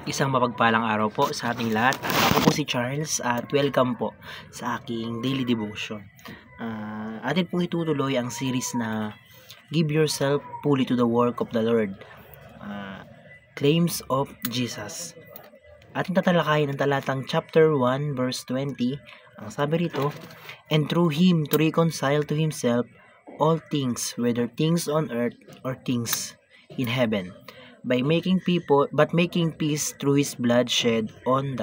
Isang mapagpalang araw po sa ating lahat. Ako po si Charles at welcome po sa aking daily devotion. Atin pong itutuloy ang series na Give Yourself Fully to the Work of the Lord. Claims of Jesus. Ating tatalakayin ang talatang chapter 1 verse 20. Ang sabi rito, and through Him to reconcile to Himself all things, whether things on earth or things in heaven, by making peace through His blood shed on the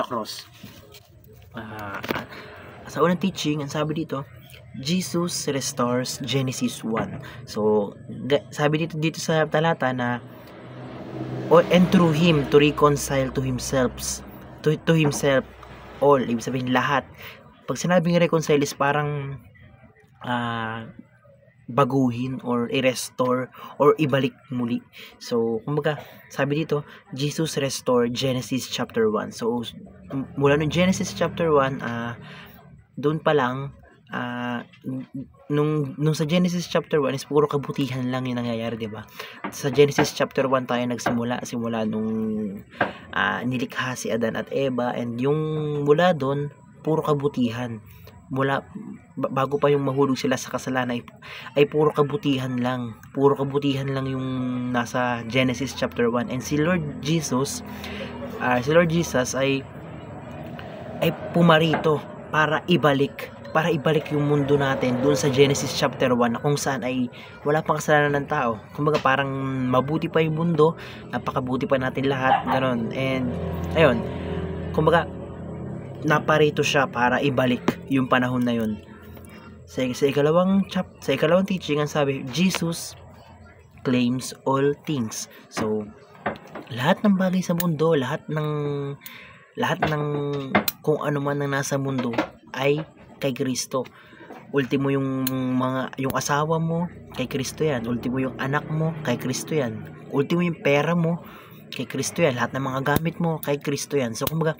cross. Sa unang teaching, ang sabi dito, Jesus restores Genesis 1. So, sabi dito sa talata na and through Him to reconcile to Himself all, ibig sabihin lahat. Pag sinabing reconcile is parang baguhin or i-restore or ibalik muli. So, kumbaga, sabi dito, Jesus restored Genesis chapter 1. So, mula nung Genesis chapter 1, doon pa lang, nung sa Genesis chapter 1 is puro kabutihan lang yung nangyayari, diba? Sa Genesis chapter 1 tayo simula nung nilikha si Adan at Eva, and yung mula doon, puro kabutihan. Bago pa yung mahulog sila sa kasalanan ay puro kabutihan lang yung nasa Genesis chapter 1. And si Lord Jesus ay pumarito para ibalik yung mundo natin doon sa Genesis chapter 1 na kung saan ay wala pang kasalanan ng tao. Kumbaga parang mabuti pa yung mundo, napakabuti pa natin lahat, ganon. And ayun, kumbaga naparito siya para ibalik yung panahon na yun. Sa ikalawang teaching, ang sabi, Jesus claims all things. So, lahat ng bagay sa mundo, lahat ng kung ano man ang nasa mundo ay kay Kristo. Ultimo yung asawa mo, kay Kristo yan. Ultimo yung anak mo, kay Kristo yan. Ultimo yung pera mo, kay Kristo yan. Lahat ng mga gamit mo, kay Kristo yan. So, kumbaga,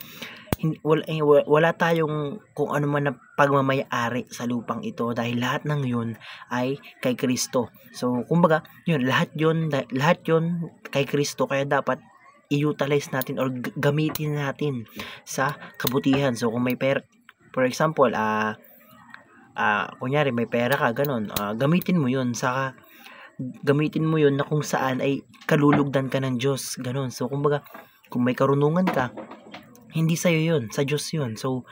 wala tayong kung ano man na pagmamay-ari sa lupang ito dahil lahat ng yun ay kay Kristo. So, kumbaga, lahat yun kay Kristo, kaya dapat i-utilize natin or gamitin natin sa kabutihan. So, kung may pera, for example, kunyari may pera ka, ganun, gamitin mo yun na kung saan ay kalulugdan ka ng Diyos, ganun. So, kumbaga, kung may karunungan ka, hindi sa'yo yun, sa Diyos yun. So,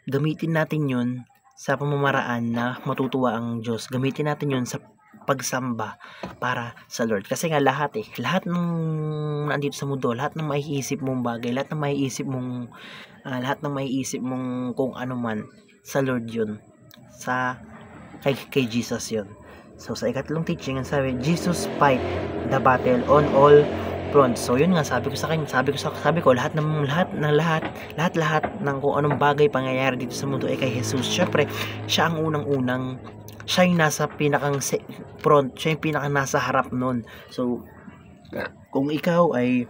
gamitin natin yun sa pamamaraan na matutuwa ang Diyos. Gamitin natin yun sa pagsamba para sa Lord. Kasi nga lahat ng nandito sa mundo, lahat ng maiisip mong bagay, lahat ng maiisip mong kung ano man, sa Lord yun. Kay Jesus yun. So, sa ikatlong teaching, sabi, Jesus fight the battle on all front. So yun nga, sabi ko lahat ng kung anong bagay pangyayari dito sa mundo ay kay Jesus. Syempre, siya ang siya yung nasa pinakang front, siya yung pinakang nasa harap nun. So kung ikaw ay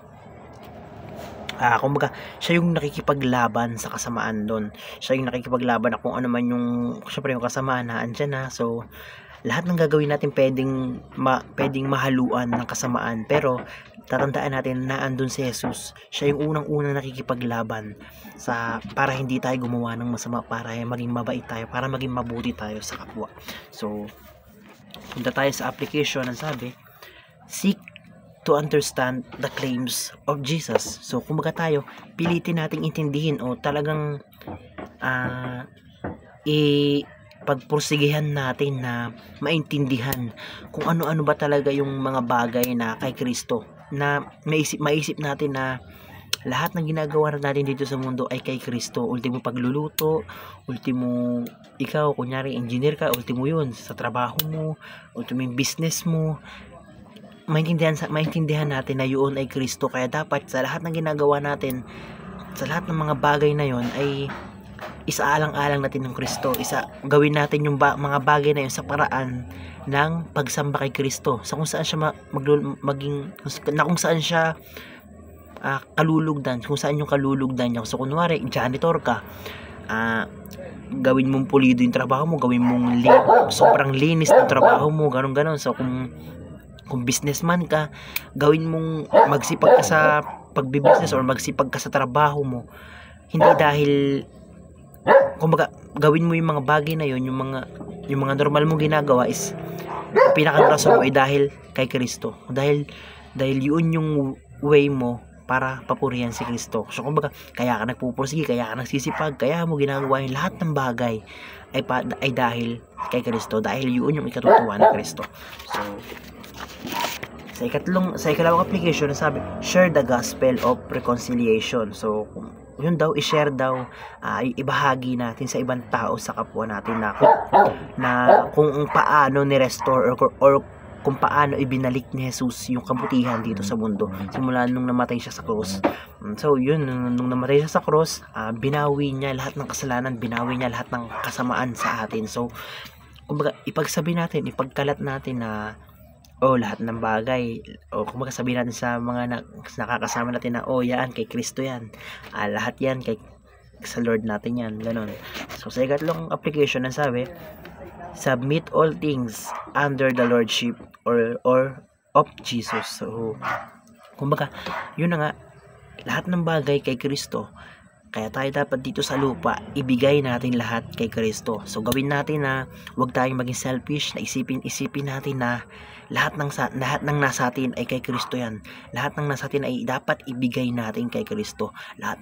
kumbaga, siya yung nakikipaglaban sa kasamaan doon. Siya yung nakikipaglaban na kung ano man yung kasamaan na andyan na. So lahat ng gagawin natin pwedeng mahaluan ng kasamaan, pero tatandaan natin na andun si Jesus. Siya yung unang-unang nakikipaglaban para hindi tayo gumawa ng masama, para maging mabait tayo, para maging mabuti tayo sa kapwa. So, punta tayo sa application. Ang sabi, seek to understand the claims of Jesus. So, kumbaga tayo, pilitin nating intindihin o talagang pagpursigihan natin na maintindihan kung ano-ano ba talaga yung mga bagay na kay Kristo, na maisip natin na lahat ng ginagawa natin dito sa mundo ay kay Kristo. Ultimo pagluluto, ultimo ikaw, kunyari engineer ka, ultimo yun sa trabaho mo, ultimo yung business mo, maintindihan natin na yun ay Kristo. Kaya dapat sa lahat ng ginagawa natin, sa lahat ng mga bagay na yun ay isaalang-alang natin ng Kristo. Gawin natin yung mga bagay na yun sa paraan ng pagsamba kay Kristo. Sa kung saan siya kung saan siya kalulugdan, kung saan yung kalulugdan niya. So kunwari, janitor ka, gawin mong pulido yung trabaho mo, gawin mong sobrang linis ng trabaho mo, ganun. So kung businessman ka, gawin mong magsipag ka sa magsipag-business or magsipag ka sa trabaho mo, hindi dahil kumbaga gawin mo yung mga bagay na yun, yung mga normal mong ginagawa is pinaka-rason mo ay dahil kay Kristo. Dahil yun yung way mo para papurihan si Kristo. So kumbaga, kaya ka nagpupursige, kaya ka nagsisipag, kaya mo ginagawa yung lahat ng bagay ay dahil kay Kristo, dahil yun yung ikatutuwa ng Kristo. So sa ikalawang application, sabi, share the gospel of reconciliation. So yun daw, i-share daw, ibahagi natin sa ibang tao, sa kapwa natin na kung paano ni-restore or kung paano ibinalik ni Jesus yung kabutihan dito sa mundo simula nung namatay siya sa krus. So yun, nung namatay siya sa krus, binawi niya lahat ng kasalanan, binawi niya lahat ng kasamaan sa atin. So kumbaga, ipagsabi natin, ipagkalat natin na lahat ng bagay, o kumbaga sabihin natin sa mga nakakasama natin na yan, kay Kristo yan, lahat yan sa Lord natin yan, ganon. So sa ikatlong application, ang sabi, submit all things under the lordship or of Jesus. So kumbaga, yun na nga, lahat ng bagay kay Kristo, kaya tayo dapat dito sa lupa, ibigay natin lahat kay Kristo. So gawin natin na huwag tayong maging selfish, na isipin natin na lahat ng nasa atin ay kay Kristo yan. Lahat ng nasa atin ay dapat ibigay natin kay Kristo. Lahat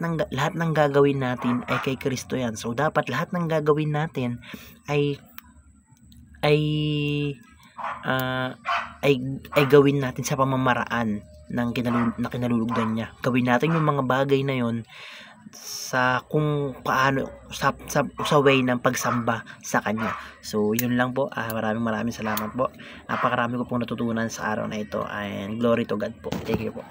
ng gagawin natin ay kay Kristo yan. So dapat lahat ng gagawin natin ay gawin natin sa pamamaraan na kinalulugdan niya. Gawin natin yung mga bagay na yon sa kung paano sa way ng pagsamba sa kanya. So yun lang po. Maraming salamat po. Napakarami ko pong natutunan sa araw na ito, and glory to God po. Thank you po.